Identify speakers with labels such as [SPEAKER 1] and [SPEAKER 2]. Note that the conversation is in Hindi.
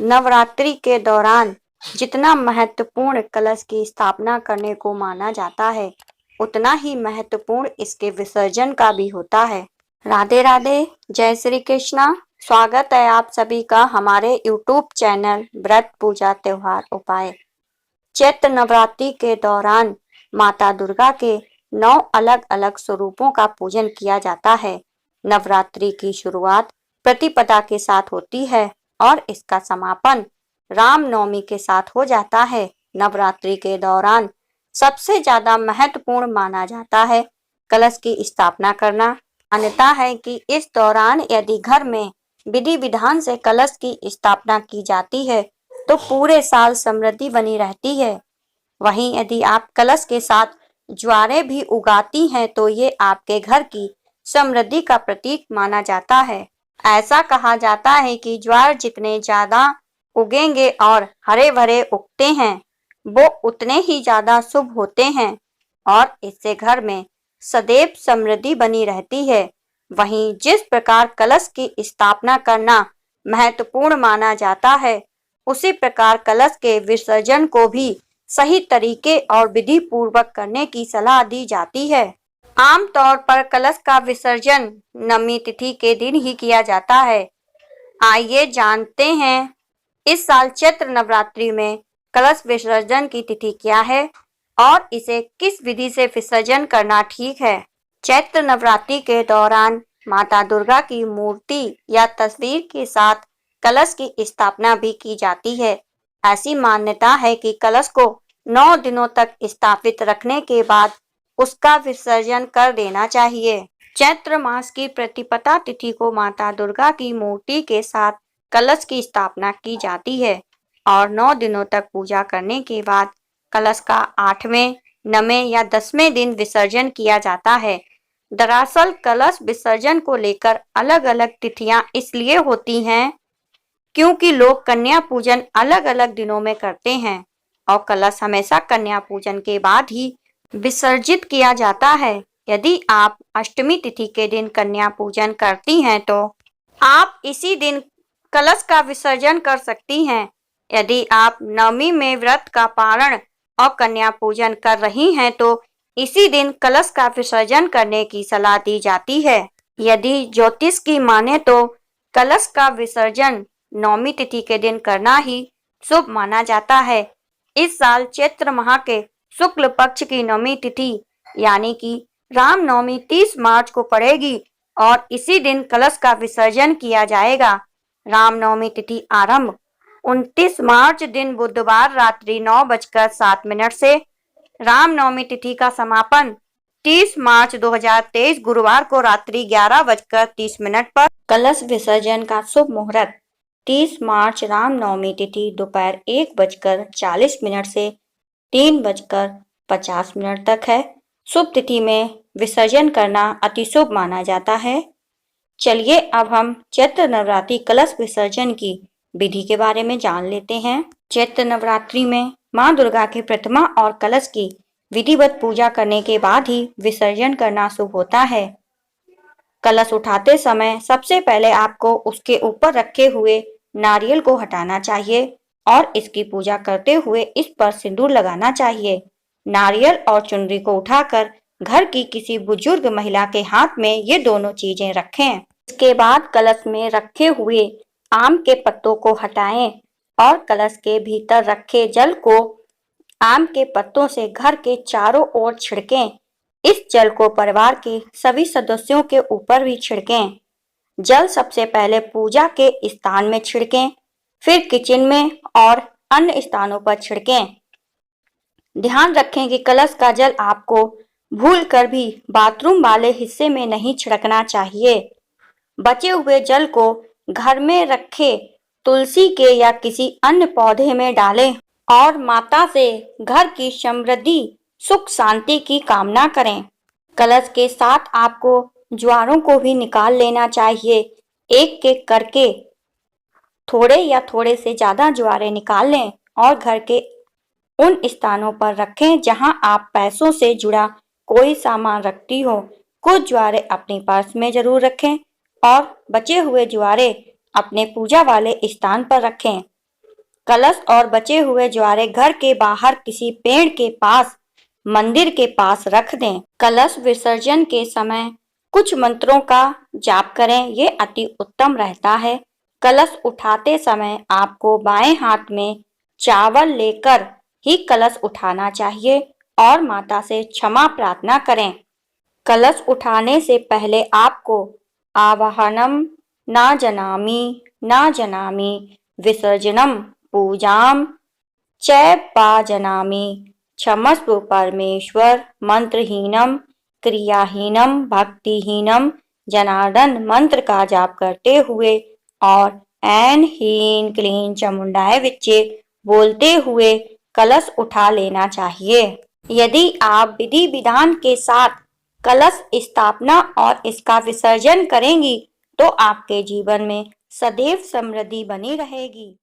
[SPEAKER 1] नवरात्रि के दौरान जितना महत्वपूर्ण कलश की स्थापना करने को माना जाता है, उतना ही महत्वपूर्ण इसके विसर्जन का भी होता है। राधे राधे, जय श्री कृष्णा। स्वागत है आप सभी का हमारे YouTube चैनल व्रत पूजा त्योहार उपाय। चैत्र नवरात्रि के दौरान माता दुर्गा के 9 अलग अलग स्वरूपों का पूजन किया जाता है। नवरात्रि की शुरुआत प्रतिपदा के साथ होती है और इसका समापन रामनवमी के साथ हो जाता है। नवरात्रि के दौरान सबसे ज्यादा महत्वपूर्ण माना जाता है कलश की स्थापना करना। मान्यता है कि इस दौरान यदि घर में विधि विधान से कलश की स्थापना की जाती है तो पूरे साल समृद्धि बनी रहती है। वहीं यदि आप कलश के साथ ज्वारे भी उगाती हैं तो ये आपके घर की समृद्धि का प्रतीक माना जाता है। ऐसा कहा जाता है कि ज्वार जितने ज्यादा उगेंगे और हरे भरे उगते हैं, वो उतने ही ज्यादा शुभ होते हैं और इससे घर में सदैव समृद्धि बनी रहती है। वहीं जिस प्रकार कलश की स्थापना करना महत्वपूर्ण माना जाता है, उसी प्रकार कलश के विसर्जन को भी सही तरीके और विधि पूर्वक करने की सलाह दी जाती है। आमतौर पर कलश का विसर्जन नवमी तिथि के दिन ही किया जाता है। आइए जानते हैं इस साल चैत्र नवरात्रि में कलश विसर्जन की तिथि क्या है और इसे किस विधि से विसर्जन करना ठीक है। चैत्र नवरात्रि के दौरान माता दुर्गा की मूर्ति या तस्वीर के साथ कलश की स्थापना भी की जाती है। ऐसी मान्यता है कि कलश को 9 दिनों तक स्थापित रखने के बाद उसका विसर्जन कर देना चाहिए। चैत्र मास की प्रतिपदा तिथि को माता दुर्गा की मूर्ति के साथ कलश की स्थापना की जाती है और 9 दिनों तक पूजा करने के बाद कलश का 8वें, 9वें या 10वें दिन विसर्जन किया जाता है। दरअसल कलश विसर्जन को लेकर अलग अलग तिथियां इसलिए होती हैं क्योंकि लोग कन्या पूजन अलग अलग दिनों में करते हैं और कलश हमेशा कन्या पूजन के बाद ही विसर्जित किया जाता है। यदि आप अष्टमी तिथि के दिन कन्या पूजन करती हैं तो आप इसी दिन कलश का विसर्जन कर सकती हैं। यदि आप नवमी में व्रत का पारण और कन्या पूजन कर रही हैं तो इसी दिन कलश का विसर्जन करने की सलाह दी जाती है। यदि ज्योतिष की माने तो कलश का विसर्जन नवमी तिथि के दिन करना ही शुभ माना जाता है। इस साल चैत्र माह के शुक्ल पक्ष की नवमी तिथि यानी कि रामनवमी 30 मार्च को पड़ेगी और इसी दिन कलश का विसर्जन किया जाएगा। रामनवमी तिथि आरंभ 29 मार्च दिन बुधवार रात्रि 9:07 से, रामनवमी तिथि का समापन 30 मार्च 2023 गुरुवार को रात्रि 11:30 पर। कलश विसर्जन का शुभ मुहूर्त 30 मार्च रामनवमी तिथि दोपहर 1:40 से 3:50 तक है। शुभ तिथि में विसर्जन करना अति शुभ माना जाता है। चलिए अब हम चैत्र नवरात्रि कलश विसर्जन की विधि के बारे में जान लेते हैं। चैत्र नवरात्रि में मां दुर्गा की प्रतिमा और कलश की विधिवत पूजा करने के बाद ही विसर्जन करना शुभ होता है। कलश उठाते समय सबसे पहले आपको उसके ऊपर रखे हुए नारियल को हटाना चाहिए और इसकी पूजा करते हुए इस पर सिंदूर लगाना चाहिए। नारियल और चुनरी को उठाकर घर की किसी बुजुर्ग महिला के हाथ में ये दोनों चीजें रखें। इसके बाद कलश में रखे हुए आम के पत्तों को हटाएं और कलश के भीतर रखे जल को आम के पत्तों से घर के चारों ओर छिड़कें। इस जल को परिवार के सभी सदस्यों के ऊपर भी छिड़कें। जल सबसे पहले पूजा के स्थान में छिड़कें, फिर किचन में और अन्य स्थानों पर छिड़कें। ध्यान रखें कि कलश का जल आपको भूलकर भी बाथरूम वाले हिस्से में नहीं छिड़कना चाहिए। बचे हुए जल को घर में रखे तुलसी के या किसी अन्य पौधे में डालें और माता से घर की समृद्धि, सुख, शांति की कामना करें। कलश के साथ आपको ज्वारों को भी निकाल लेना चाहिए। एक एक करके थोड़े या थोड़े से ज्यादा ज्वारे निकाल लें और घर के उन स्थानों पर रखें जहां आप पैसों से जुड़ा कोई सामान रखती हो। कुछ ज्वारे अपनी पर्स में जरूर रखें और बचे हुए ज्वारे अपने पूजा वाले स्थान पर रखें। कलश और बचे हुए ज्वारे घर के बाहर किसी पेड़ के पास, मंदिर के पास रख दें। कलश विसर्जन के समय कुछ मंत्रों का जाप करें, ये अति उत्तम रहता है। कलश उठाते समय आपको बाएं हाथ में चावल लेकर ही कलश उठाना चाहिए और माता से क्षमा प्रार्थना करें। कलश उठाने से पहले आपको आवाहनम ना जनामि विसर्जनम पूजाम च जनामि क्षमस्व परमेश्वर मंत्रहीनम क्रियाहीनम भक्तिहीनम जनार्दन मंत्र का जाप करते हुए और ऐन हीन क्लीन चामुंडाय विच्चे बोलते हुए कलश उठा लेना चाहिए। यदि आप विधि विधान के साथ कलश स्थापना और इसका विसर्जन करेंगी तो आपके जीवन में सदैव समृद्धि बनी रहेगी।